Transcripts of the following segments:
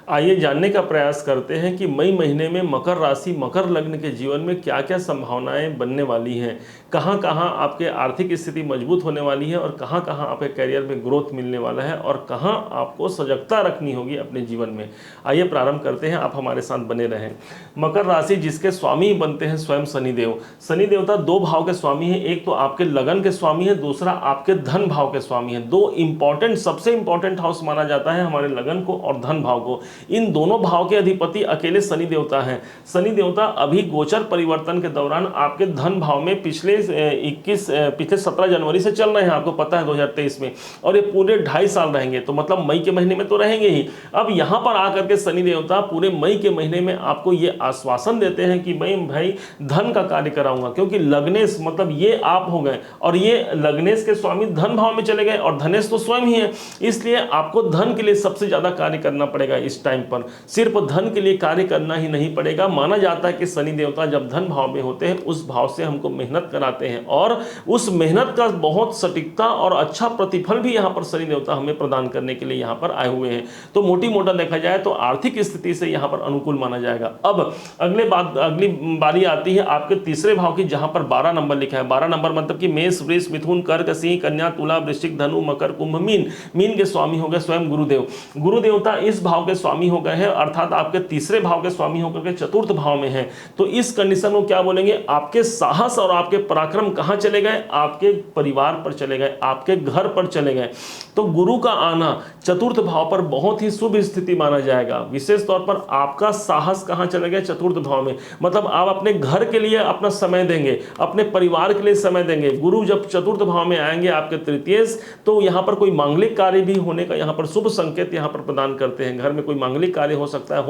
आइए जानने का प्रयास करते हैं कि मई महीने में मकर राशि मकर लग्न के जीवन में क्या क्या संभावनाएं बनने वाली हैं, कहां कहां आपके आर्थिक स्थिति मजबूत होने वाली है और कहां कहां आपके करियर में ग्रोथ मिलने वाला है और कहां आपको सजगता रखनी होगी अपने जीवन में। आइए प्रारंभ करते हैं, आप हमारे साथ बने रहें। मकर राशि जिसके स्वामी बनते हैं स्वयं शनिदेव। शनि देवता दो भाव के स्वामी हैं, एक तो आपके लगन के स्वामी है, दूसरा आपके धन भाव के स्वामी है। दो इंपॉर्टेंट, सबसे इंपॉर्टेंट हाउस माना जाता है हमारे लगन को और धन भाव को। इन दोनों भाव के अधिपति अकेले शनि देवता हैं। शनि देवता अभी गोचर परिवर्तन के दौरान आपके धन भाव में पिछले 17 जनवरी से चल रहे हैं, आपको पता है 2023 में, और ये पूरे 2.5 साल रहेंगे, तो मतलब मई के महीने में तो रहेंगे ही। अब यहां पर आकर के शनि देवता पूरे मई के महीने में आपको ये आश्वासन देते हैं कि मैं भाई धन का कार्य कराऊंगा, क्योंकि लग्नेश मतलब ये आप हो गए और ये लग्नेश के स्वामी धन भाव में चले गए और धनेश तो स्वयं ही है, इसलिए आपको धन के लिए सबसे ज्यादा कार्य करना पड़ेगा। इस टाइम पर सिर्फ धन के लिए कार्य करना ही नहीं पड़ेगा। माना जाता है कि शनि देवता जब धन भाव में होते हैं उस भाव से हमको मेहनत कराते हैं और उस मेहनत का बहुत सटीकता और अच्छा प्रतिफल भी यहाँ पर शनि देवता हमें प्रदान करने के लिए यहाँ पर आए हुए हैं। तो मोटी मोटा देखा जाए तो आर्थिक स्थिति से यहाँ पर अनुकूल माना जाएगा। अब अगली बारी आती है आपके तीसरे भाव की, जहां पर 12 नंबर लिखा है। 12 नंबर मतलब कि मेष, वृष, मिथुन, कर्क, सिंह, कन्या, तुला, वृश्चिक, धनु, मकर, कुंभ, मीन। मीन के स्वामी हो गए स्वयं गुरुदेव। गुरु देवता इस भाव के स्वामी हो गए हैं, अर्थात आपके तीसरे भाव के स्वामी होकर के चतुर्थ भाव में है। तो इस कंडीशन को क्या बोलेंगे, आपके साहस और आपके पराक्रम कहां चले गए, आपके परिवार पर चले गए, आपके घर पर चले गए। तो गुरु का आना चतुर्थ भाव पर बहुत ही शुभ स्थिति माना जाएगा। विशेष तौर पर आपका साहस कहां चले गए, चतुर्थ भाव में, मतलब आप अपने घर के लिए अपना समय देंगे, अपने परिवार के लिए समय देंगे। गुरु जब चतुर्थ भाव में आएंगे आपके तृतीय, तो यहां पर कोई मांगलिक कार्य भी होने का यहां पर शुभ संकेत यहां पर प्रदान करते हैं। घर में कोई मांगलिक कार्य हो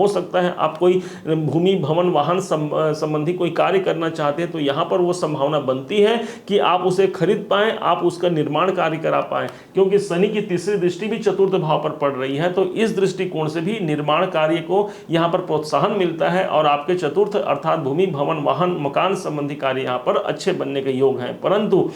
सकता है आप कोई भूमि, भवन, वाहन संबंधी कोई कार्य करना चाहते हैं, तो यहां पर वो संभावना बनती है कि आप उसे खरीद पाएं, आप उसका निर्माण कार्य करा पाएं, क्योंकि शनि की तीसरी दृष्टि भी चतुर्थ भाव पर पड़ रही है। तो इस दृष्टिकोण से भी निर्माण कार्य को यहां पर प्रोत्साहन मिलता है और आपके चतुर्थ अर्थात भूमि, भवन, वाहन, मकान संबंधी कार्य यहां पर अच्छे बनने के योग हैं। परंतु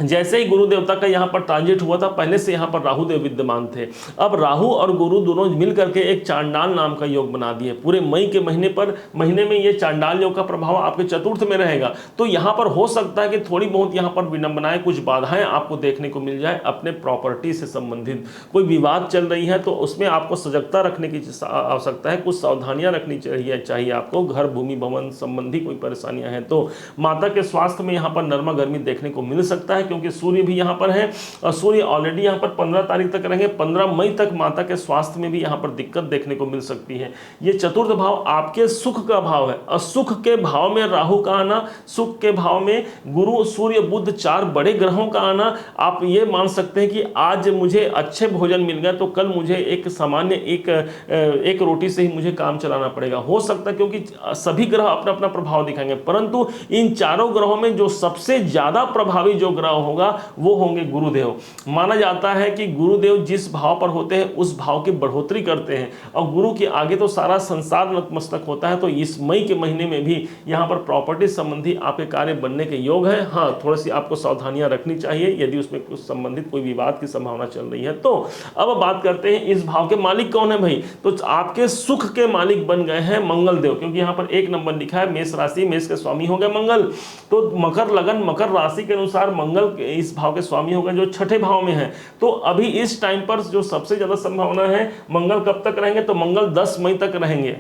जैसे ही गुरु देवता का यहाँ पर ट्रांजिट हुआ था, पहले से यहाँ पर राहु देव विद्यमान थे। अब राहु और गुरु दोनों मिलकर के एक चांडाल नाम का योग बना दिए। पूरे मई के महीने में ये चांडाल योग का प्रभाव आपके चतुर्थ में रहेगा। तो यहाँ पर हो सकता है कि थोड़ी बहुत यहाँ पर विडंबनाएं, कुछ बाधाएं आपको देखने को मिल जाए। अपने प्रॉपर्टी से संबंधित कोई विवाद चल रही है तो उसमें आपको सजगता रखने की आवश्यकता है, कुछ सावधानियां रखनी चाहिए आपको। घर, भूमि, भवन संबंधी कोई परेशानियां हैं तो माता के स्वास्थ्य में यहाँ पर नरमा गर्मी देखने को मिल सकता है, क्योंकि सूर्य भी यहां पर है और सूर्य ऑलरेडी यहां पर 15 तारीख तक रहेंगे। 15 मई तक माता के स्वास्थ्य में भी यहां पर दिक्कत देखने को मिल सकती है। ये चतुर्थ भाव आपके सुख का भाव है और सुख के भाव में राहु का आना, सुख के भाव में गुरु, सूर्य, बुध, 4 बड़े ग्रहों का आना, आप ये मान सकते हैं कि आज मुझे अच्छे भोजन मिल गए तो कल मुझे एक सामान्य एक रोटी से ही मुझे काम चलाना पड़ेगा। हो सकता है क्योंकि सभी ग्रह अपना अपना प्रभाव दिखाएंगे, परंतु इन चारों ग्रहों में जो सबसे ज्यादा प्रभावी जो ग्रह होगा वो होंगे गुरुदेव। माना जाता है कि गुरुदेव जिस भाव पर होते हैं उस भाव की बढ़ोतरी करते हैं और गुरु के आगे तो सारा संसार नतमस्तक होता है। तो इस मई के महीने में भी यहाँ पर प्रॉपर्टी संबंधी आपके कार्य बनने के योग है। हाँ, थोड़ी सी आपको सावधानियां रखनी चाहिए यदि उसमें कुछ संबंधित कोई विवाद की संभावना चल रही है। तो अब बात करते हैं इस भाव के मालिक कौन है भाई। तो आपके सुख के मालिक बन गए हैं मंगल देव, क्योंकि यहाँ पर 1 नंबर लिखा है। मेष राशि, मेष के स्वामी हो गए मंगल। तो मकर लगन, मकर राशि के अनुसार मंगल इस भाव के स्वामी होगा जो छठे भाव में है। तो अभी इस टाइम पर जो सबसे ज्यादा संभावना है, मंगल कब तक रहेंगे, तो मंगल 10 मई तक रहेंगे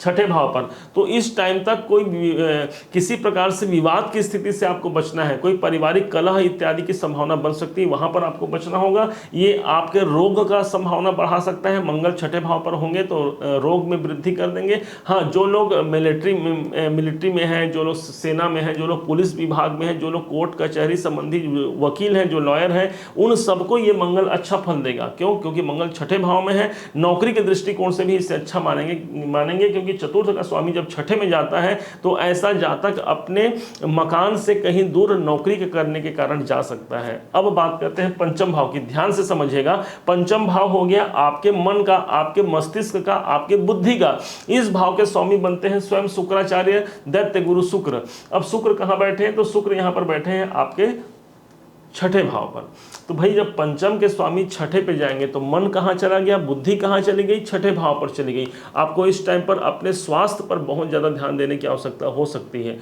छठे भाव पर। तो इस टाइम तक कोई किसी प्रकार से विवाद की स्थिति से आपको बचना है। कोई पारिवारिक कलह इत्यादि की संभावना बन सकती है, वहां पर आपको बचना होगा। ये आपके रोग का संभावना बढ़ा सकता है। मंगल छठे भाव पर होंगे तो रोग में वृद्धि कर देंगे। हाँ, जो लोग मिलिट्री में हैं, जो लोग सेना में हैं, जो लोग पुलिस विभाग में हैं, जो लोग कोर्ट कचहरी संबंधी वकील हैं, जो लॉयर हैं, उन सबको ये मंगल अच्छा फल देगा। क्यों? क्योंकि मंगल छठे भाव में है। नौकरी के दृष्टिकोण से भी इसे अच्छा मानेंगे क्योंकि चतुर्थ का स्वामी जब छठे में जाता है तो ऐसा जातक अपने मकान से कहीं दूर नौकरी के करने के कारण जा सकता है। अब बात करते हैं पंचम भाव की, ध्यान से समझिएगा। पंचम भाव हो गया आपके मन का, आपके मस्तिष्क का, आपके बुद्धि का। इस भाव के स्वामी बनते हैं स्वयं शुक्राचार्य, दैत्य गुरु शुक्र। अब शुक्र कहां बैठे हैं, तो शुक्र यहां पर बैठे हैं आपके छठे भाव पर। तो भाई जब पंचम के स्वामी छठे पे जाएंगे तो मन कहाँ चला गया, बुद्धि कहाँ चली गई, छठे भाव पर चली गई। आपको इस टाइम पर अपने स्वास्थ्य पर बहुत ज़्यादा ध्यान देने की आवश्यकता हो सकती है।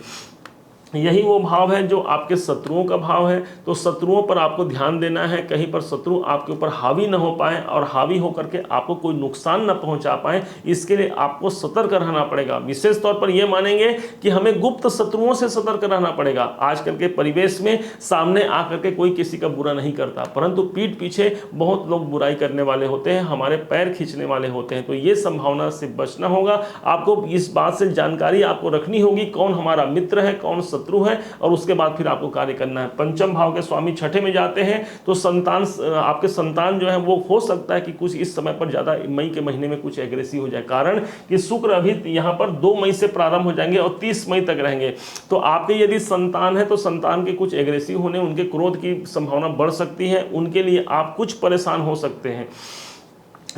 यही वो भाव है जो आपके शत्रुओं का भाव है, तो शत्रुओं पर आपको ध्यान देना है, कहीं पर शत्रु आपके ऊपर हावी न हो पाए और हावी होकर के आपको कोई नुकसान न पहुंचा पाए, इसके लिए आपको सतर्क रहना पड़ेगा। विशेष तौर पर यह मानेंगे कि हमें गुप्त शत्रुओं से सतर्क रहना पड़ेगा। आजकल के परिवेश में सामने आकर के कोई किसी का बुरा नहीं करता, परंतु पीठ पीछे बहुत लोग बुराई करने वाले होते हैं, हमारे पैर खींचने वाले होते हैं। तो ये संभावना से बचना होगा। आपको इस बात से जानकारी आपको रखनी होगी कौन हमारा मित्र है, कौन शत्रु है, और उसके बाद फिर आपको कार्य करना है। पंचम भाव के स्वामी छठे में जाते हैं तो संतान, आपके संतान जो है वो हो सकता है कि कुछ इस समय पर ज़्यादा मई के महीने में कुछ एग्रेसिव हो जाए, कारण कि शुक्र अभी यहाँ पर 2 मई से प्रारंभ हो जाएंगे और 30 मई तक रहेंगे। तो आपके यदि संतान है तो संतान के कुछ एग्रेसिव होने, उनके क्रोध की संभावना बढ़ सकती है, उनके लिए आप कुछ परेशान हो सकते हैं।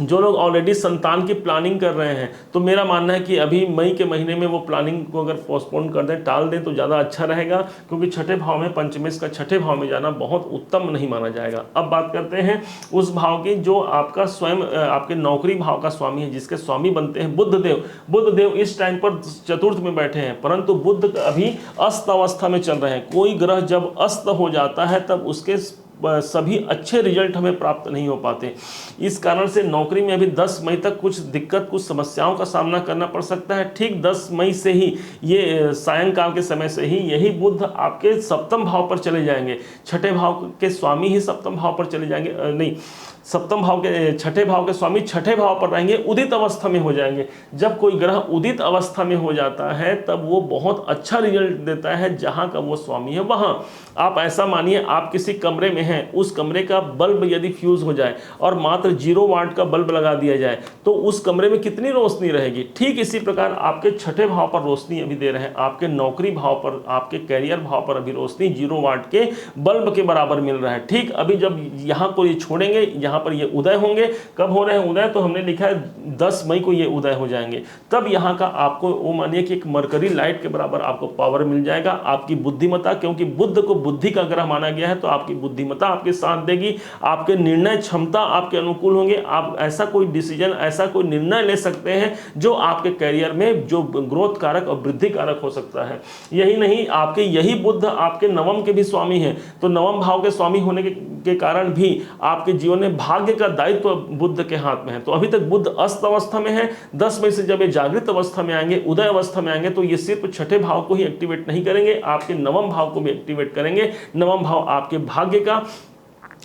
जो लोग ऑलरेडी संतान की प्लानिंग कर रहे हैं तो मेरा मानना है कि अभी मई के महीने में वो प्लानिंग को अगर पोस्टपोन कर दें, टाल दें तो ज़्यादा अच्छा रहेगा, क्योंकि छठे भाव में, पंचमेश का छठे भाव में जाना बहुत उत्तम नहीं माना जाएगा। अब बात करते हैं उस भाव की जो आपका स्वयं आपके नौकरी भाव का स्वामी है, जिसके स्वामी बनते हैं बुधदेव। बुधदेव इस टाइम पर चतुर्थ में बैठे हैं, परंतु बुध अभी अस्त अवस्था में चल रहे हैं। कोई ग्रह जब अस्त हो जाता है तब उसके सभी अच्छे रिजल्ट हमें प्राप्त नहीं हो पाते। इस कारण से नौकरी में अभी 10 मई तक कुछ दिक्कत, कुछ समस्याओं का सामना करना पड़ सकता है। ठीक 10 मई से ही, ये सायंकाल के समय से ही यही बुध आपके सप्तम भाव पर चले जाएंगे। छठे भाव के स्वामी ही सप्तम भाव पर चले जाएंगे, नहीं, सप्तम भाव के छठे भाव के स्वामी छठे भाव पर रहेंगे, उदित अवस्था में हो जाएंगे। जब कोई ग्रह उदित अवस्था में हो जाता है तब वो बहुत अच्छा रिजल्ट देता है, जहाँ का वो स्वामी है वहाँ। आप ऐसा मानिए, आप किसी कमरे में हैं, उस कमरे का बल्ब यदि फ्यूज हो जाए और मात्र 0 वाट का बल्ब लगा दिया जाए तो उस कमरे में कितनी रोशनी रहेगी। ठीक इसी प्रकार आपके छठे भाव पर रोशनी अभी दे रहे हैं, आपके नौकरी भाव पर, आपके कैरियर भाव पर अभी रोशनी 0 वाट के बल्ब के बराबर मिल रहा है। ठीक अभी जब यहाँ को ये छोड़ेंगे, यहाँ पर ये उदय होंगे। कब हो रहे हैं उदय, तो हमने लिखा है 10 मई को ये उदय हो जाएंगे। तब यहाँ का आपको वो मानिए कि एक मरकरी लाइट के बराबर आपको पावर मिल जाएगा। आपकी बुद्धिमत्ता, क्योंकि बुध को बुद्धि का ग्रह माना गया है, तो आपकी बुद्धिमत्ता आपके साथ देगी, आपके निर्णय क्षमता आपके अनुकूल होंगे। आप ऐसा कोई डिसीजन, ऐसा कोई निर्णय ले सकते हैं जो आपके कैरियर में जो ग्रोथ कारक और वृद्धि कारक हो सकता है। यही नहीं, आपके यही बुध आपके नवम के भी स्वामी हैं, तो नवम भाव के स्वामी होने के कारण भी आपके जीवन में भाग्य का दायित्व बुध के हाथ में है। तो अभी तक बुध अस्त अवस्था में है। 10 मई से जब ये जागृत अवस्था में आएंगे, उदय अवस्था में आएंगे, तो ये सिर्फ छठे भाव को ही एक्टिवेट नहीं करेंगे, आपके नवम भाव को भी एक्टिवेट करेंगे। नवम भाव आपके भाग्य का,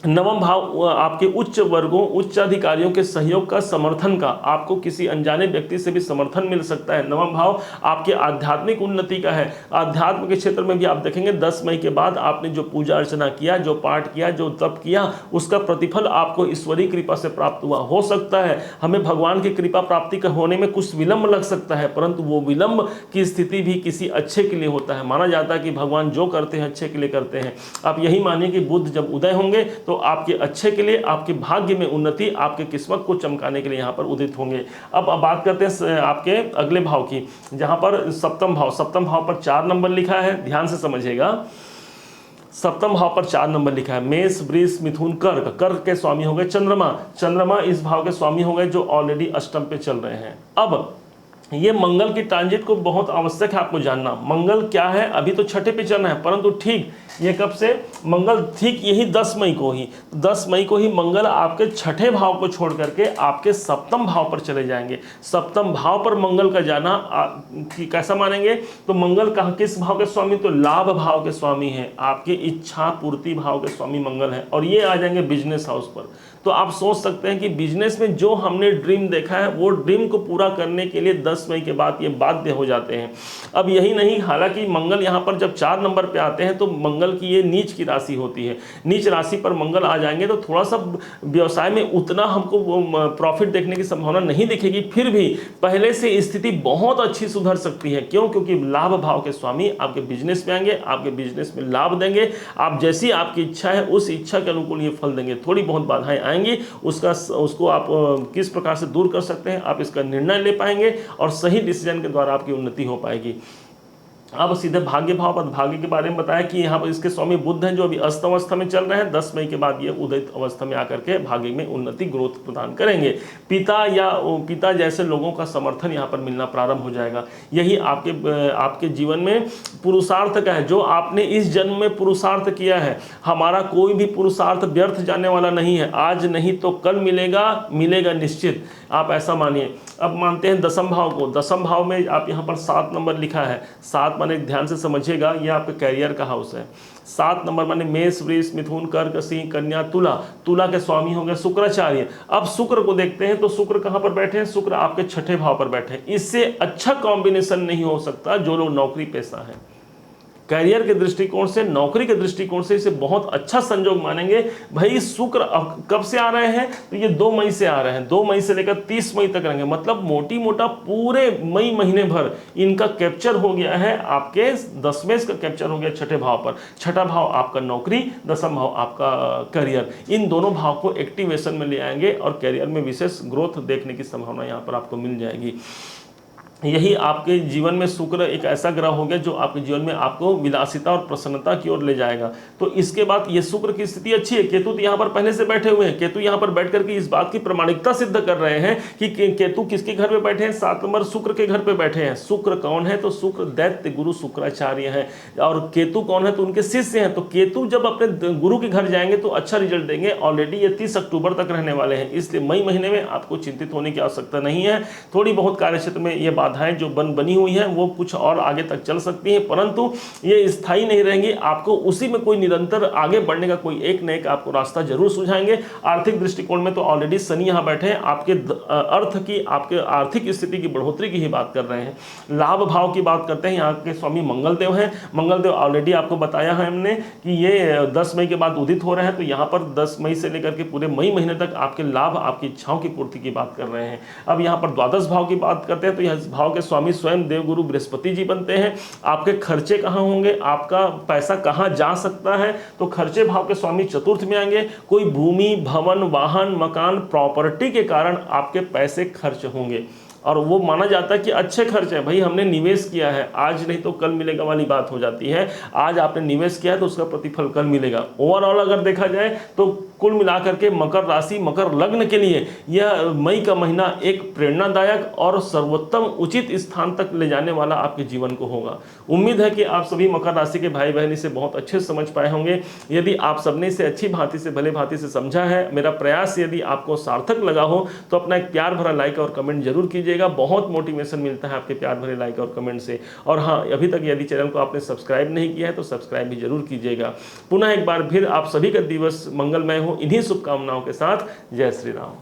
नवम भाव आपके उच्च वर्गों, उच्च अधिकारियों के सहयोग का, समर्थन का, आपको किसी अनजाने व्यक्ति से भी समर्थन मिल सकता है। नवम भाव आपके आध्यात्मिक उन्नति का है। आध्यात्म के क्षेत्र में भी आप देखेंगे 10 मई के बाद आपने जो पूजा अर्चना किया, जो पाठ किया, जो तप किया, उसका प्रतिफल आपको ईश्वरीय कृपा से प्राप्त हुआ। हो सकता है हमें भगवान की कृपा प्राप्ति का होने में कुछ विलंब लग सकता है, परंतु वो विलंब की स्थिति भी किसी अच्छे के लिए होता है। माना जाता है कि भगवान जो करते हैं अच्छे के लिए करते हैं। आप यही मानिए कि बुध जब उदय होंगे तो आपके अच्छे के लिए, आपके भाग्य में उन्नति, आपके किस्मत को चमकाने के लिए यहाँ पर उदित होंगे। अब बात करते हैं आपके अगले भाव की, जहाँ पर सप्तम भाव पर 4 नंबर लिखा है, ध्यान से समझिएगा। सप्तम भाव पर 4 नंबर लिखा है। मेष, वृष, मिथुन, कर्क। कर्क के स्वामी हो गए चंद्रमा। चंद्रमा इस भाव के स्वामी हो गए जो ऑलरेडी अष्टम पे चल रहे हैं। अब ये मंगल की ट्रांजिट को बहुत आवश्यक है आपको जानना। मंगल क्या है, अभी तो छठे पे चलना है, परंतु ठीक ये कब से, मंगल ठीक यही 10 मई को ही, 10 मई को ही मंगल आपके छठे भाव को छोड़ करके आपके सप्तम भाव पर चले जाएंगे। सप्तम भाव पर मंगल का जाना कैसा मानेंगे, तो मंगल कहाँ, किस भाव के स्वामी, तो लाभ भाव के स्वामी है, आपके इच्छा पूर्ति भाव के स्वामी मंगल है, और ये आ जाएंगे बिजनेस हाउस पर। तो आप सोच सकते हैं कि बिजनेस में जो हमने ड्रीम देखा है वो ड्रीम को पूरा करने के लिए 10 मई के बाद ये बाध्य हो जाते हैं। अब यही नहीं, हालांकि मंगल यहाँ पर जब 4 नंबर पे आते हैं तो मंगल की ये नीच की राशि होती है। नीच राशि पर मंगल आ जाएंगे तो थोड़ा सा व्यवसाय में उतना हमको प्रॉफिट देखने की संभावना नहीं दिखेगी, फिर भी पहले से स्थिति बहुत अच्छी सुधर सकती है। क्यों, क्योंकि लाभ भाव के स्वामी आपके बिजनेस में आएंगे, आपके बिजनेस में लाभ देंगे। आप जैसी आपकी इच्छा है उस इच्छा के अनुकूल ये फल देंगे। थोड़ी बहुत बाधाएं आएंगी, उसको आप किस प्रकार से दूर कर सकते हैं, आप इसका निर्णय ले पाएंगे और सही डिसीजन के द्वारा आपकी उन्नति हो पाएगी। अब सीधे भाग्य भाव पर भाग्य के बारे में बताया कि यहाँ पर इसके स्वामी बुध हैं जो अभी अस्त अवस्था में चल रहे हैं। 10 मई के बाद ये उदित अवस्था में आकर के भाग्य में उन्नति ग्रोथ प्रदान करेंगे। पिता जैसे लोगों का समर्थन यहाँ पर मिलना प्रारंभ हो जाएगा। यही आपके जीवन में पुरुषार्थ का है, जो आपने इस जन्म में पुरुषार्थ किया है। हमारा कोई भी पुरुषार्थ व्यर्थ जाने वाला नहीं है, आज नहीं तो कल मिलेगा निश्चित, आप ऐसा मानिए। अब मानते हैं दसम भाव को। दसम भाव में आप यहाँ पर 7 नंबर लिखा है। 7 माने ध्यान से समझिएगा, ये आपके कैरियर का हाउस है। 7 नंबर माने मेष, वृष, मिथुन, कर्क, सिंह, कन्या, तुला। तुला के स्वामी हो गए शुक्राचार्य। अब शुक्र को देखते हैं तो शुक्र कहाँ पर बैठे हैं? शुक्र आपके 6ठे भाव पर बैठे हैं। इससे अच्छा कॉम्बिनेशन नहीं हो सकता। जो लोग नौकरी पेशा है, कैरियर के दृष्टिकोण से, नौकरी के दृष्टिकोण से इसे बहुत अच्छा संयोग मानेंगे। भाई शुक्र कब से आ रहे हैं? तो ये 2 मई से आ रहे हैं। 2 मई से लेकर 30 मई तक रहेंगे, मतलब मोटी मोटा पूरे मई महीने भर इनका कैप्चर हो गया है। आपके 10वें का कैप्चर हो गया 6ठे भाव पर। 6ठा भाव आपका नौकरी, 10वां भाव आपका करियर। इन दोनों भाव को एक्टिवेशन में ले आएंगे और करियर में विशेष ग्रोथ देखने की संभावना यहाँ पर आपको मिल जाएगी। यही आपके जीवन में शुक्र एक ऐसा ग्रह हो गया जो आपके जीवन में आपको विलासिता और प्रसन्नता की ओर ले जाएगा। तो इसके बाद ये शुक्र की स्थिति अच्छी है। केतु तो यहाँ पर पहले से बैठे हुए हैं। केतु यहाँ पर बैठ करके इस बात की प्रामाणिकता सिद्ध कर रहे हैं कि केतु किसके घर पे बैठे हैं? 7 नंबर शुक्र के घर पे बैठे हैं। शुक्र कौन है? तो शुक्र दैत्य गुरु शुक्राचार्य है। और केतु कौन है? तो उनके शिष्य हैं। तो केतु जब अपने गुरु के घर जाएंगे तो अच्छा रिजल्ट देंगे। ऑलरेडी ये 30 अक्टूबर तक रहने वाले हैं, इसलिए मई महीने में आपको चिंतित होने की आवश्यकता नहीं है। थोड़ी बहुत कार्यक्षेत्र में ये बाधाएं जो बनी हुई हैं वो कुछ और आगे तक चल सकती हैं, परंतु ये स्थायी नहीं रहेंगी। आपको उसी में कोई निरंतर आगे बढ़ने का कोई एक न एक आपको रास्ता जरूर सुझाएंगे। आर्थिक दृष्टिकोण में तो ऑलरेडी शनि यहाँ बैठे हैं, आपके अर्थ की, आपके आर्थिक स्थिति की बढ़ोतरी की ही बात कर रहे हैं। लाभ भाव की बात करते हैं, यहाँ के स्वामी मंगलदेव हैं। मंगलदेव ऑलरेडी आपको बताया है हमने कि ये 10 मई के बाद उदित हो रहे हैं। तो यहाँ पर 10 मई से लेकर के पूरे मई महीने तक आपके लाभ, आपकी इच्छाओं की पूर्ति की बात कर रहे हैं। अब यहाँ पर द्वादश भाव की बात करते हैं तो यह भाव के स्वामी स्वयं देवगुरु बृहस्पति जी बनते हैं। आपके खर्चे कहाँ होंगे, आपका पैसा कहाँ जा सकता है? तो खर्चे भाव के स्वामी चतुर्थ में आएंगे। कोई भूमि, भवन, वाहन, मकान, प्रॉपर्टी के कारण आपके पैसे खर्च होंगे और वो माना जाता है कि अच्छे खर्च है। भाई हमने निवेश किया है, आज नहीं तो कल मिलेगा वाली बात हो जाती है। आज आपने निवेश किया है तो उसका प्रतिफल कल मिलेगा। ओवरऑल अगर देखा जाए तो कुल मिलाकर के मकर राशि, मकर लग्न के लिए यह मई का महीना एक प्रेरणादायक और सर्वोत्तम उचित स्थान तक ले जाने वाला आपके जीवन को होगा। उम्मीद है कि आप सभी मकर राशि के भाई बहन इसे बहुत अच्छे से समझ पाए होंगे। यदि आप सबने इसे अच्छी भांति से, भले भांति से समझा है, मेरा प्रयास यदि आपको सार्थक लगा हो तो अपना एक प्यार भरा लाइक और कमेंट जरूर कीजिएगा। बहुत मोटिवेशन मिलता है आपके प्यार भरे लाइक और कमेंट से। और हाँ, अभी तक यदि चैनल को आपने सब्सक्राइब नहीं किया है तो सब्सक्राइब भी जरूर कीजिएगा। पुनः एक बार फिर आप सभी का दिवस मंगलमय हो, इन्हीं शुभकामनाओं के साथ। जय श्री राम।